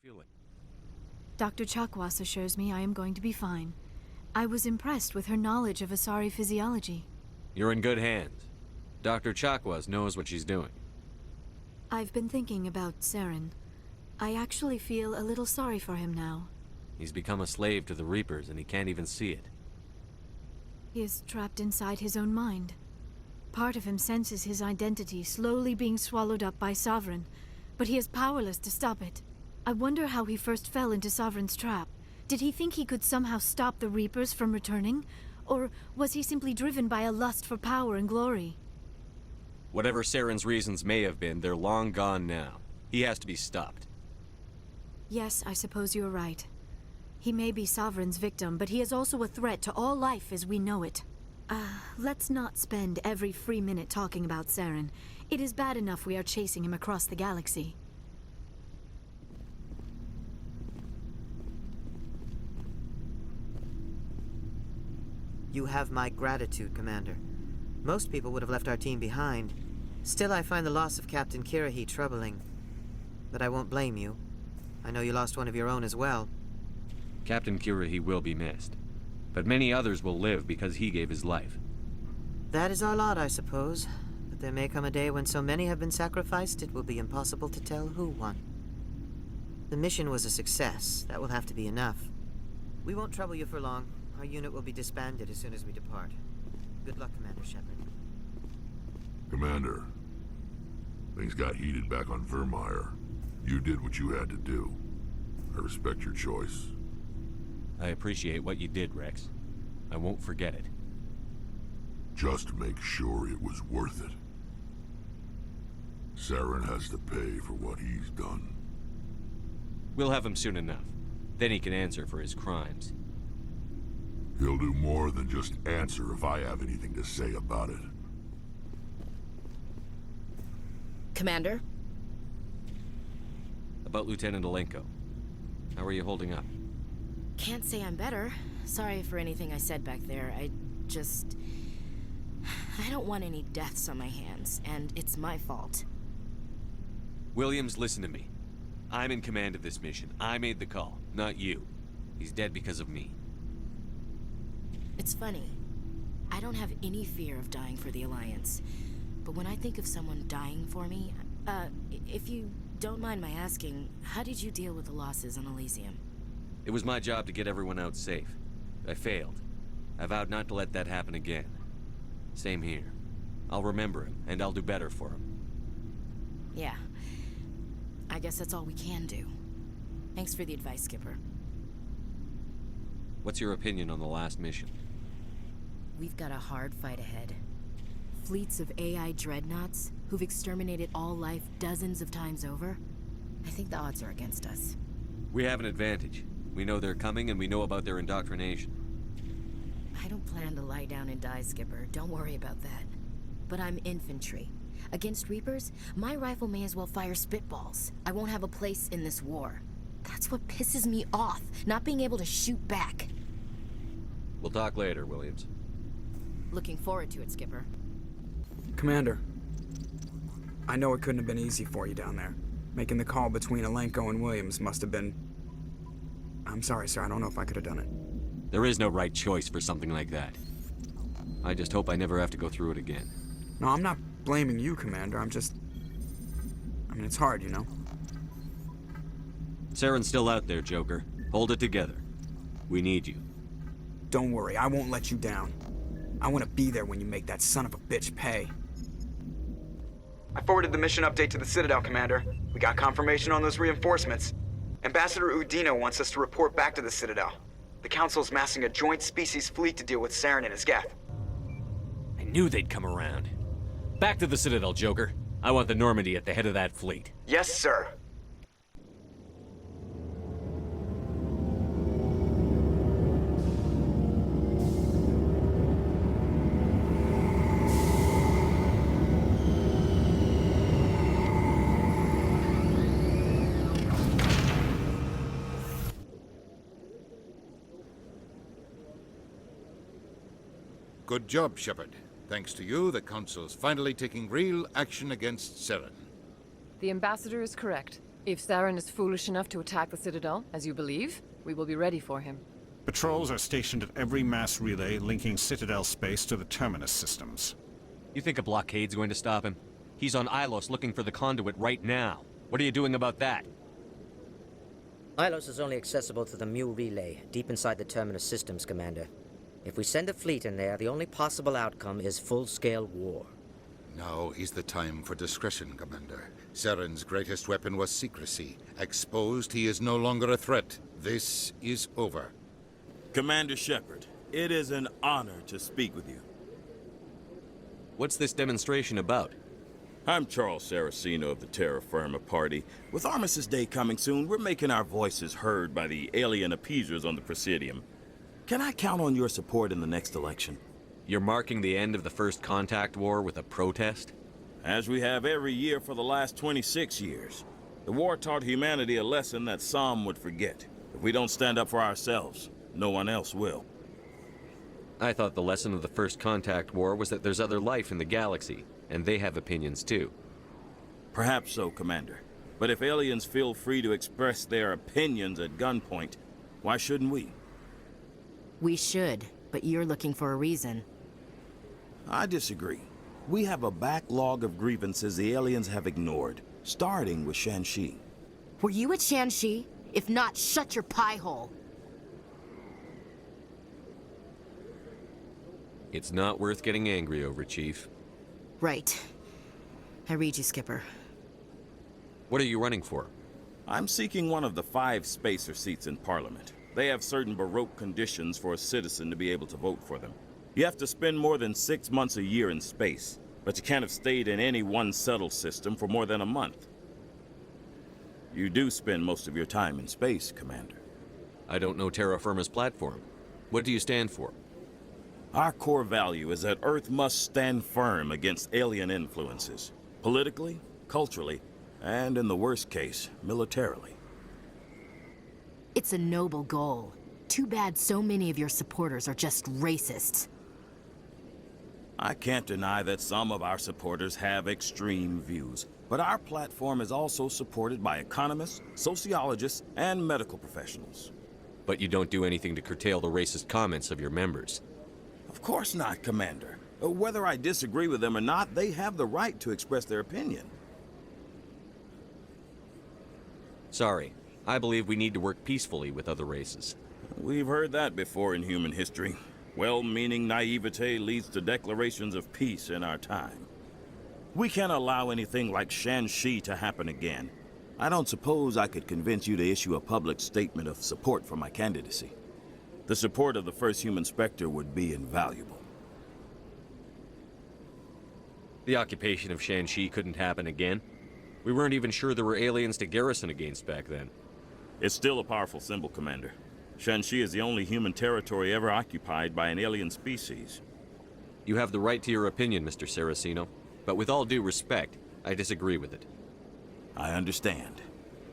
feeling? Dr. Chakwas assures me I am going to be fine. I was impressed with her knowledge of Asari physiology. You're in good hands. Dr. Chakwas knows what she's doing. I've been thinking about Saren. I actually feel a little sorry for him now. He's become a slave to the Reapers and he can't even see it. He is trapped inside his own mind. Part of him senses his identity slowly being swallowed up by Sovereign, but he is powerless to stop it. I wonder how he first fell into Sovereign's trap. Did he think he could somehow stop the Reapers from returning? Or was he simply driven by a lust for power and glory? Whatever Saren's reasons may have been, they're long gone now. He has to be stopped. Yes, I suppose you're right. He may be Sovereign's victim, but he is also a threat to all life as we know it. Let's not spend every free minute talking about Saren. It is bad enough we are chasing him across the galaxy. You have my gratitude, Commander. Most people would have left our team behind. Still, I find the loss of Captain Kirahi troubling. But I won't blame you. I know you lost one of your own as well. Captain Kirahi will be missed. But many others will live because he gave his life. That is our lot, I suppose. But there may come a day when so many have been sacrificed, it will be impossible to tell who won. The mission was a success. That will have to be enough. We won't trouble you for long. Our unit will be disbanded as soon as we depart. Good luck, Commander Shepard. Commander, things got heated back on Vermeer. You did what you had to do. I respect your choice. I appreciate what you did, Rex. I won't forget it. Just make sure it was worth it. Saren has to pay for what he's done. We'll have him soon enough. Then he can answer for his crimes. He'll do more than just answer if I have anything to say about it. Commander? About Lieutenant Alenko. How are you holding up? Can't say I'm better. Sorry for anything I said back there. I don't want any deaths on my hands, and it's my fault. Williams, listen to me. I'm in command of this mission. I made the call, not you. He's dead because of me. It's funny. I don't have any fear of dying for the Alliance. But when I think of someone dying for me, if you don't mind my asking, how did you deal with the losses on Elysium? It was my job to get everyone out safe. I failed. I vowed not to let that happen again. Same here. I'll remember him, and I'll do better for him. Yeah. I guess that's all we can do. Thanks for the advice, Skipper. What's your opinion on the last mission? We've got a hard fight ahead. Fleets of AI dreadnoughts who've exterminated all life dozens of times over. I think the odds are against us. We have an advantage. We know they're coming and we know about their indoctrination. I don't plan to lie down and die, Skipper. Don't worry about that. But I'm infantry. Against Reapers, my rifle may as well fire spitballs. I won't have a place in this war. That's what pisses me off, not being able to shoot back. We'll talk later, Williams. Looking forward to it, Skipper. Commander, I know it couldn't have been easy for you down there. Making the call between Alenko and Williams must have been... I'm sorry, sir. I don't know if I could have done it. There is no right choice for something like that. I just hope I never have to go through it again. No, I'm not blaming you, Commander. I'm just... I mean, it's hard, you know? Saren's still out there, Joker. Hold it together. We need you. Don't worry. I won't let you down. I want to be there when you make that son of a bitch pay. I forwarded the mission update to the Citadel, Commander. We got confirmation on those reinforcements. Ambassador Udino wants us to report back to the Citadel. The Council's massing a joint species fleet to deal with Saren and his Geth. I knew they'd come around. Back to the Citadel, Joker. I want the Normandy at the head of that fleet. Yes, sir. Good job, Shepard. Thanks to you, the Council's finally taking real action against Saren. The Ambassador is correct. If Saren is foolish enough to attack the Citadel, as you believe, we will be ready for him. Patrols are stationed at every mass relay linking Citadel space to the Terminus systems. You think a blockade's going to stop him? He's on Ilos looking for the conduit right now. What are you doing about that? Ilos is only accessible to the Mu relay, deep inside the Terminus systems, Commander. If we send a fleet in there, the only possible outcome is full-scale war. Now is the time for discretion, Commander. Saren's greatest weapon was secrecy. Exposed, he is no longer a threat. This is over. Commander Shepard, it is an honor to speak with you. What's this demonstration about? I'm Charles Saraceno of the Terra Firma Party. With Armistice Day coming soon, we're making our voices heard by the alien appeasers on the Presidium. Can I count on your support in the next election? You're marking the end of the First Contact War with a protest? As we have every year for the last 26 years. The war taught humanity a lesson that some would forget. If we don't stand up for ourselves, no one else will. I thought the lesson of the First Contact War was that there's other life in the galaxy, and they have opinions too. Perhaps so, Commander. But if aliens feel free to express their opinions at gunpoint, why shouldn't we? We should, but you're looking for a reason. I disagree. We have a backlog of grievances the aliens have ignored, starting with Shanxi. Were you at Shanxi? If not, shut your pie hole. It's not worth getting angry over, Chief. Right. I read you, Skipper. What are you running for? I'm seeking one of the 5 spacer seats in Parliament. They have certain Baroque conditions for a citizen to be able to vote for them. You have to spend more than 6 months a year in space, but you can't have stayed in any one settled system for more than a month. You do spend most of your time in space, Commander. I don't know Terra Firma's platform. What do you stand for? Our core value is that Earth must stand firm against alien influences, politically, culturally, and in the worst case, militarily. It's a noble goal. Too bad so many of your supporters are just racists. I can't deny that some of our supporters have extreme views, but our platform is also supported by economists, sociologists, and medical professionals. But you don't do anything to curtail the racist comments of your members. Of course not, Commander. Whether I disagree with them or not, they have the right to express their opinion. Sorry. I believe we need to work peacefully with other races. We've heard that before in human history. Well-meaning naivete leads to declarations of peace in our time. We can't allow anything like Shanxi to happen again. I don't suppose I could convince you to issue a public statement of support for my candidacy. The support of the first human Spectre would be invaluable. The occupation of Shanxi couldn't happen again. We weren't even sure there were aliens to garrison against back then. It's still a powerful symbol, Commander. Shanxi is the only human territory ever occupied by an alien species. You have the right to your opinion, Mr. Saraceno, but with all due respect, I disagree with it. I understand.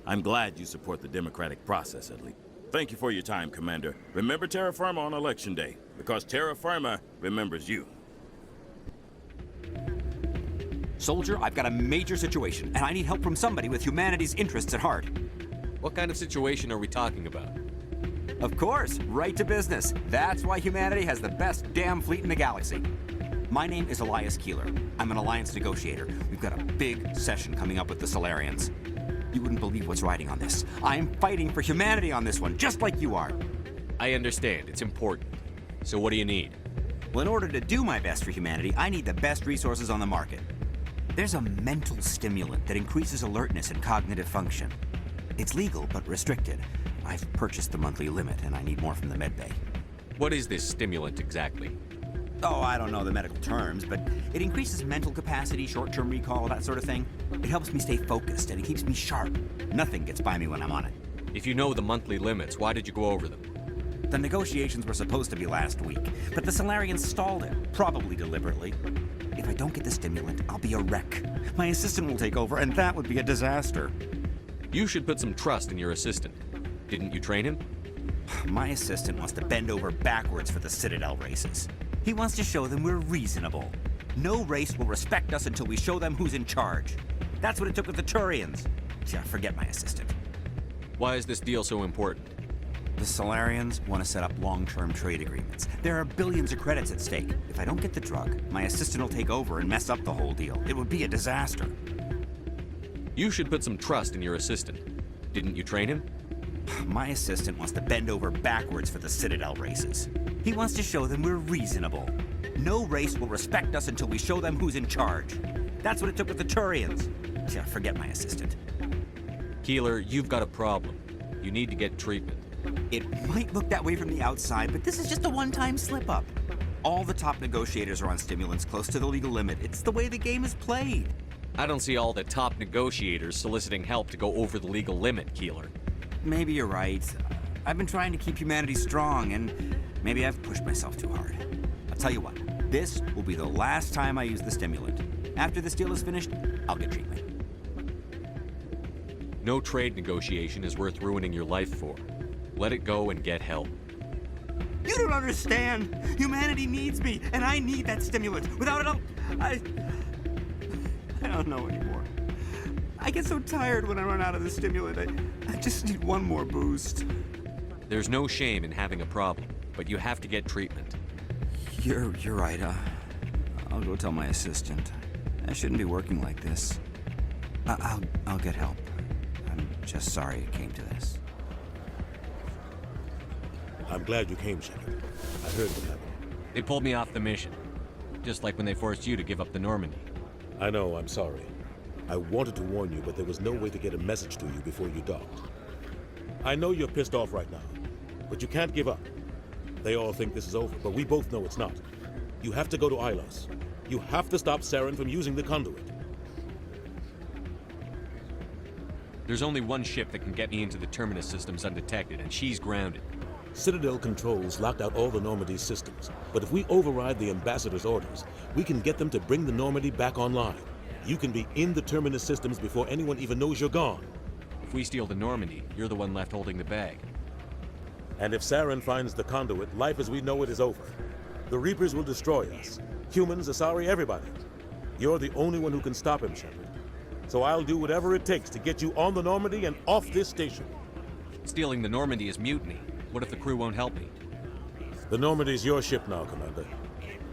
I'm glad you support the democratic process, at least. Thank you for your time, Commander. Remember Terra Firma on Election Day, because Terra Firma remembers you. Soldier, I've got a major situation, and I need help from somebody with humanity's interests at heart. What kind of situation are we talking about? Of course, right to business. That's why humanity has the best damn fleet in the galaxy. My name is Elias Keeler. I'm an alliance negotiator. We've got a big session coming up with the Solarians. You wouldn't believe what's riding on this. I'm fighting for humanity on this one, just like you are. I understand. It's important. So what do you need? Well, in order to do my best for humanity, I need the best resources on the market. There's a mental stimulant that increases alertness and cognitive function. It's legal, but restricted. I've purchased the monthly limit, and I need more from the medbay. What is this stimulant exactly? Oh, I don't know the medical terms, but it increases mental capacity, short-term recall, that sort of thing. It helps me stay focused, and it keeps me sharp. Nothing gets by me when I'm on it. If you know the monthly limits, why did you go over them? The negotiations were supposed to be last week, but the Solarians stalled it, probably deliberately. If I don't get the stimulant, I'll be a wreck. My assistant will take over, and that would be a disaster. You should put some trust in your assistant. Didn't you train him? My assistant wants to bend over backwards for the Citadel races. He wants to show them we're reasonable. No race will respect us until we show them who's in charge. That's what it took with the Turians. Yeah, forget my assistant. Why is this deal so important? The Solarians want to set up long-term trade agreements. There are billions of credits at stake. If I don't get the drug, my assistant will take over and mess up the whole deal. It would be a disaster. You should put some trust in your assistant. Didn't you train him? My assistant wants to bend over backwards for the Citadel races. He wants to show them we're reasonable. No race will respect us until we show them who's in charge. That's what it took with the Turians. Yeah, forget my assistant. Keeler, you've got a problem. You need to get treatment. It might look that way from the outside, but this is just a one-time slip-up. All the top negotiators are on stimulants close to the legal limit. It's the way the game is played. I don't see all the top negotiators soliciting help to go over the legal limit, Keeler. Maybe you're right. I've been trying to keep humanity strong, and maybe I've pushed myself too hard. I'll tell you what, this will be the last time I use the stimulant. After this deal is finished, I'll get treatment. No trade negotiation is worth ruining your life for. Let it go and get help. You don't understand! Humanity needs me, and I need that stimulant. Without it, I don't know anymore. I get so tired when I run out of the stimulant. I just need one more boost. There's no shame in having a problem, but you have to get treatment. You're right. I'll go tell my assistant. I shouldn't be working like this. I'll get help. I'm just sorry it came to this. I'm glad you came, Shepard. I heard what happened. They pulled me off the mission. Just like when they forced you to give up the Normandy. I know, I'm sorry. I wanted to warn you, but there was no way to get a message to you before you docked. I know you're pissed off right now, but you can't give up. They all think this is over, but we both know it's not. You have to go to Ilos. You have to stop Saren from using the conduit. There's only one ship that can get me into the Terminus systems undetected, and she's grounded. Citadel controls locked out all the Normandy's systems, but if we override the Ambassador's orders, we can get them to bring the Normandy back online. You can be in the Terminus systems before anyone even knows you're gone. If we steal the Normandy, you're the one left holding the bag. And if Saren finds the conduit, life as we know it is over. The Reapers will destroy us. Humans, Asari, everybody. You're the only one who can stop him, Shepard. So I'll do whatever it takes to get you on the Normandy and off this station. Stealing the Normandy is mutiny. What if the crew won't help me? The Normandy's your ship now, Commander.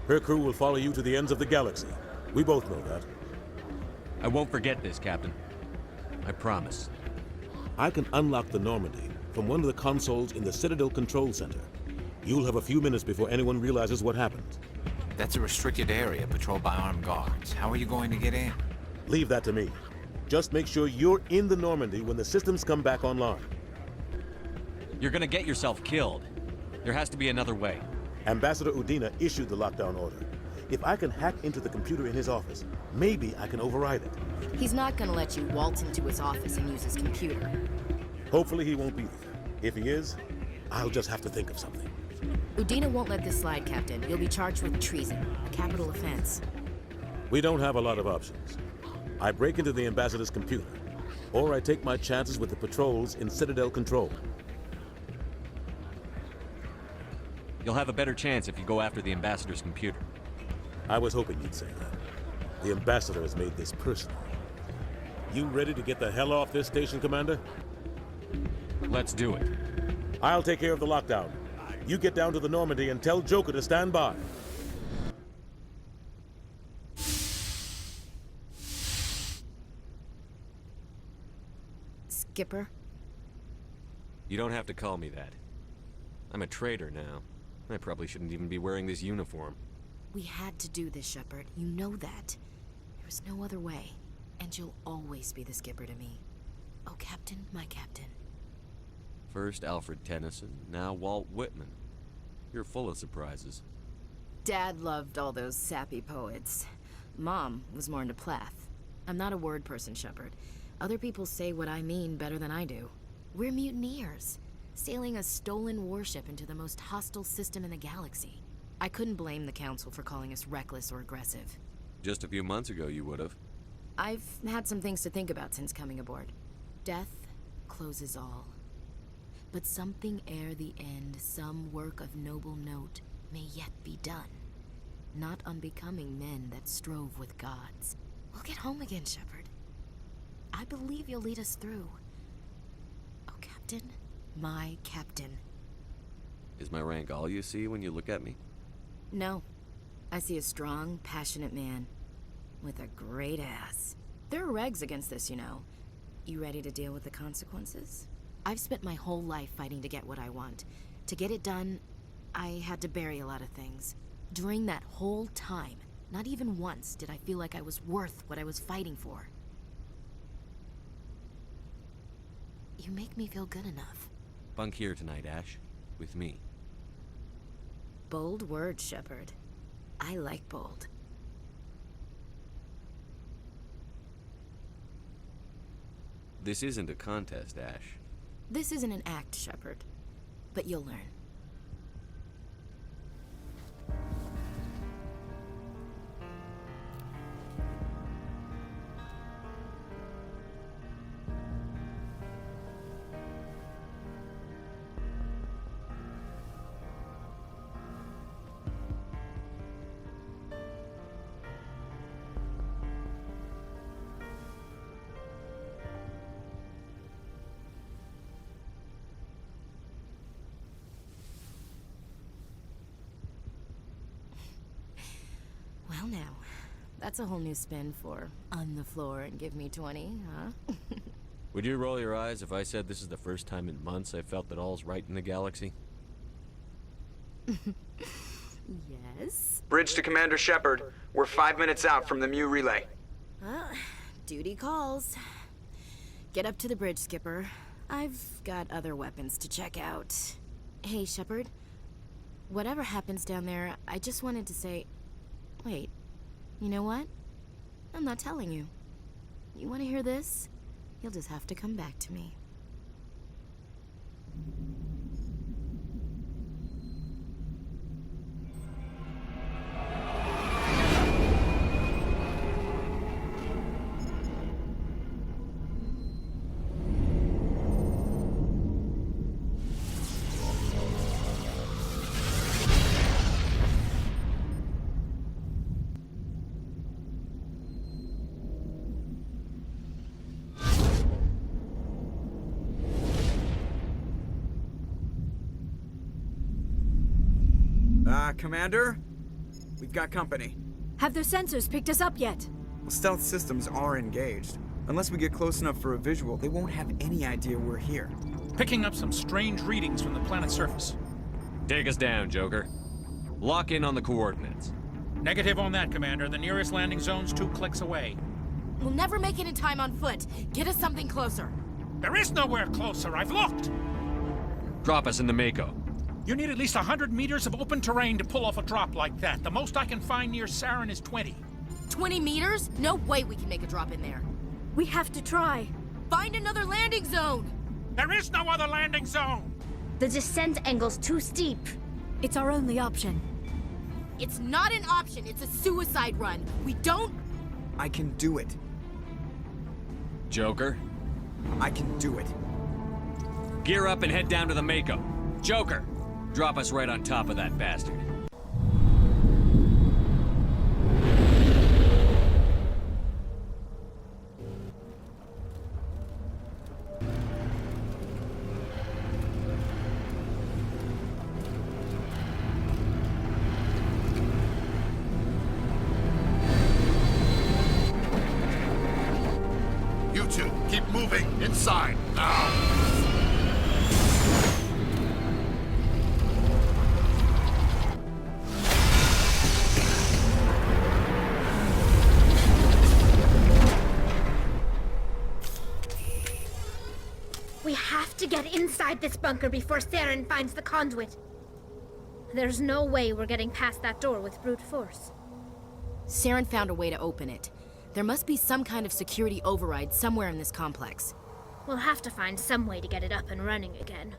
Her crew will follow you to the ends of the galaxy. We both know that. I won't forget this, Captain. I promise. I can unlock the Normandy from one of the consoles in the Citadel Control Center. You'll have a few minutes before anyone realizes what happened. That's a restricted area patrolled by armed guards. How are you going to get in? Leave that to me. Just make sure you're in the Normandy when the systems come back online. You're gonna get yourself killed. There has to be another way. Ambassador Udina issued the lockdown order. If I can hack into the computer in his office, maybe I can override it. He's not gonna let you waltz into his office and use his computer. Hopefully he won't be there. If he is, I'll just have to think of something. Udina won't let this slide, Captain. You'll be charged with treason, a capital offense. We don't have a lot of options. I break into the Ambassador's computer, or I take my chances with the patrols in Citadel Control. You'll have a better chance if you go after the Ambassador's computer. I was hoping you'd say that. The Ambassador has made this personal. You ready to get the hell off this station, Commander? Let's do it. I'll take care of the lockdown. You get down to the Normandy and tell Joker to stand by. Skipper? You don't have to call me that. I'm a traitor now. I probably shouldn't even be wearing this uniform. We had to do this, Shepard. You know that. There was no other way. And you'll always be the skipper to me. Oh, Captain, my Captain. First Alfred Tennyson, now Walt Whitman. You're full of surprises. Dad loved all those sappy poets. Mom was more into Plath. I'm not a word person, Shepard. Other people say what I mean better than I do. We're mutineers, sailing a stolen warship into the most hostile system in the galaxy. I couldn't blame the Council for calling us reckless or aggressive. Just a few months ago, you would have. I've had some things to think about since coming aboard. Death closes all. But something ere the end, some work of noble note, may yet be done. Not unbecoming men that strove with gods. We'll get home again, Shepard. I believe you'll lead us through. Oh, Captain. My Captain. Is my rank all you see when you look at me? No. I see a strong, passionate man. With a great ass. There are regs against this, you know. You ready to deal with the consequences? I've spent my whole life fighting to get what I want. To get it done, I had to bury a lot of things. During that whole time, not even once did I feel like I was worth what I was fighting for. You make me feel good enough. Bunk here tonight, Ash. With me. Bold words, Shepard. I like bold. This isn't a contest, Ash. This isn't an act, Shepard. But you'll learn. Well now, that's a whole new spin for on the floor and give me 20, huh? Would you roll your eyes if I said this is the first time in months I felt that all's right in the galaxy? Yes? Bridge to Commander Shepard. We're 5 minutes out from the Mu relay. Duty calls. Get up to the bridge, Skipper. I've got other weapons to check out. Hey, Shepard. Whatever happens down there, I just wanted to say... Wait, you know what? I'm not telling you. You want to hear this? You'll just have to come back to me. Commander? We've got company. Have their sensors picked us up yet? Well, stealth systems are engaged. Unless we get close enough for a visual, they won't have any idea we're here. Picking up some strange readings from the planet's surface. Take us down, Joker. Lock in on the coordinates. Negative on that, Commander. The nearest landing zone's 2 clicks away. We'll never make it in time on foot. Get us something closer. There is nowhere closer. I've looked. Drop us in the Mako. You need at least 100 meters of open terrain to pull off a drop like that. The most I can find near Saren is 20. 20 meters? No way we can make a drop in there. We have to try. Find another landing zone! There is no other landing zone! The descent angle's too steep. It's our only option. It's not an option, it's a suicide run. We don't... I can do it. Joker? I can do it. Gear up and head down to the Mako. Joker! Drop us right on top of that bastard. You two, keep moving. Inside, now. We have to get inside this bunker before Saren finds the conduit. There's no way we're getting past that door with brute force. Saren found a way to open it. There must be some kind of security override somewhere in this complex. We'll have to find some way to get it up and running again.